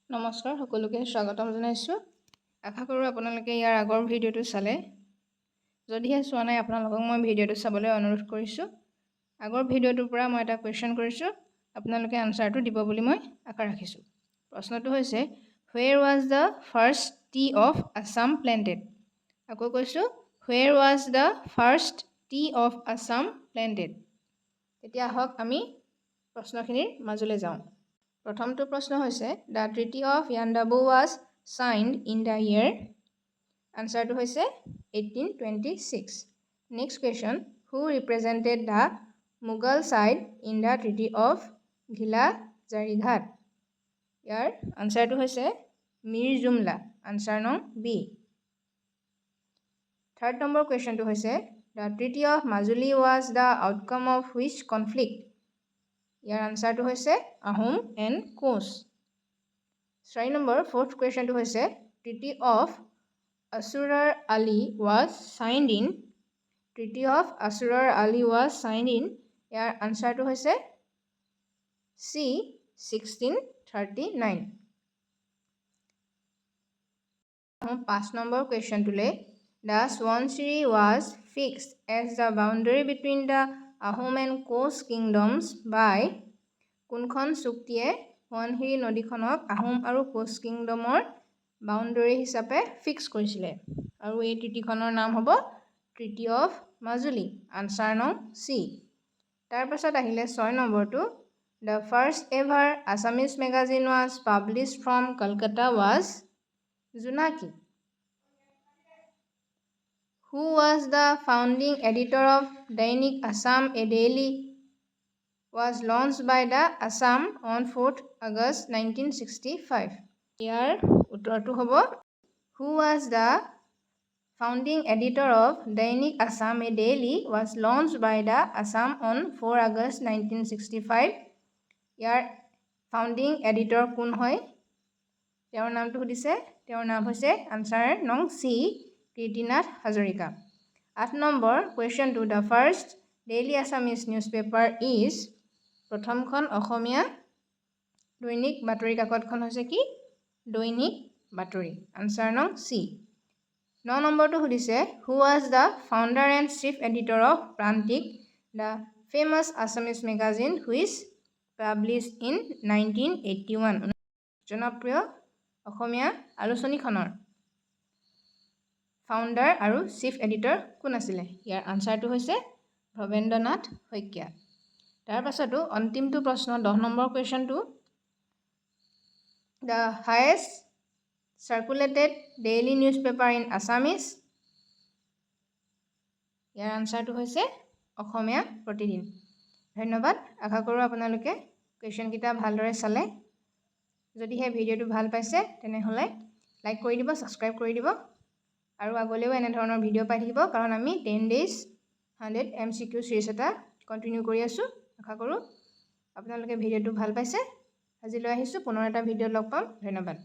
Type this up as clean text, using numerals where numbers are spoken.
নমস্কাৰ সকলোকে স্বাগতম জনাইছোঁ। আশা কৰোঁ আপোনালোকে ইয়াৰ আগৰ ভিডিঅ'টো চালে। যদিহে চোৱা নাই আপোনালোকক মই ভিডিঅ'টো চাবলৈ অনুৰোধ কৰিছোঁ। আগৰ ভিডিঅ'টোৰ পৰা মই এটা কুৱেশ্যন কৰিছোঁ, আপোনালোকে আনচাৰটো দিব বুলি মই আশা ৰাখিছোঁ। প্ৰশ্নটো হৈছে where was the first tea of Assam planted. আকৌ কৈছোঁ where was the first tea of Assam planted. তেতিয়া আহক আমি প্ৰশ্নখিনিৰ মাজলৈ যাওঁ। প্ৰথমটো প্ৰশ্ন হৈছে the treaty of Yandabo was signed in the year. আনচাৰটো হৈছে 1826। Next question who represented the Mughal side in the treaty of Ghilajharighat. ইয়াৰ আনচাৰটো হৈছে মীৰ জুমলা। আনচাৰ নং বি। থাৰ্ড নম্বৰ কুৱেশ্যনটো হৈছে the treaty of Majuli was the outcome of which conflict. ইয়াৰ আনচাৰটো হৈছে Ahom and Koch. 4 number fourth কুৱেশ্যনটো হৈছে treaty of Asurar Ali was signed in. Treaty of Asurar Ali was signed in. ইয়াৰ আনচাৰটো হৈছে চি 1639। 5 নম্বৰ কুৱেশ্যনটোলৈ the Subansiri was fixed as the boundary between the Ahom and Koch kingdoms by. কোনখন চুক্তিয়ে সোৱণশিৰি নদীখনক আহোম আৰু কোচ কিংডমৰ বাউণ্ডেৰী হিচাপে ফিক্স কৰিছিলে? আৰু এই ট্ৰিটিখনৰ নাম হ'ব ট্ৰিটি অফ মাজুলী। আনচাৰ নং চি। তাৰপাছত আহিলে 6 নম্বৰটো the first ever Assamese magazine was published from Kolkata was Jonaki. Who was the founding editor of Dainik Assam daily was launched by the Assam on 4th August 1965. ইয়াৰ উত্তৰটো হ'ব who was the founding editor of Dainik Assam daily was launched by the Assam on 4 August 1965. ইয়াৰ founding editor কোন হয়? তেওঁৰ নামটো সুধিছে। তেওঁৰ নাম হৈছে আনচাৰ নং চি কীৰ্তিনাথ হাজৰিকা। 8 নম্বৰ কুৱেশ্যনটো the first daily Assamese newspaper is. প্ৰথমখন অসমীয়া দৈনিক বাতৰি কাকতখন হৈছে কি? দৈনিক বাতৰি। আনচাৰ নং চি। 9 নম্বৰটো সুধিছে হু was the founder and chief editor of Prantik, the famous Assamese magazine which published in 1981। জনপ্ৰিয় অসমীয়া আলোচনীখনৰ ফাউণ্ডাৰ আৰু চিফ এডিটৰ কোন আছিলে? ইয়াৰ আনচাৰটো হৈছে ভৱেন্দ্ৰনাথ শইকীয়া। তাৰ পাছতো অন্তিমটো প্ৰশ্ন 10 নম্বৰ কুৱেশ্যনটো the highest circulated daily newspaper in Assamese. ইয়াৰ আনচাৰটো হৈছে অসমীয়া প্ৰতিদিন। ধন্যবাদ। আশা কৰোঁ আপোনালোকে কুৱেশ্যনকেইটা ভালদৰে চালে। যদিহে ভিডিঅ'টো ভাল পাইছে তেনেহ'লে লাইক কৰি দিব, ছাবস্ক্ৰাইব কৰি দিব আৰু আগলৈও এনেধৰণৰ ভিডিঅ' পাই থাকিব, কাৰণ আমি 10 days 100 MCQ চিৰিজ এটা কণ্টিনিউ কৰি আছোঁ। আশা কৰোঁ আপোনালোকে ভিডিঅ'টো ভাল পাইছে। আজিলৈ আহিছোঁ, পুনৰ এটা ভিডিঅ'ত লগ পাম। ধন্যবাদ।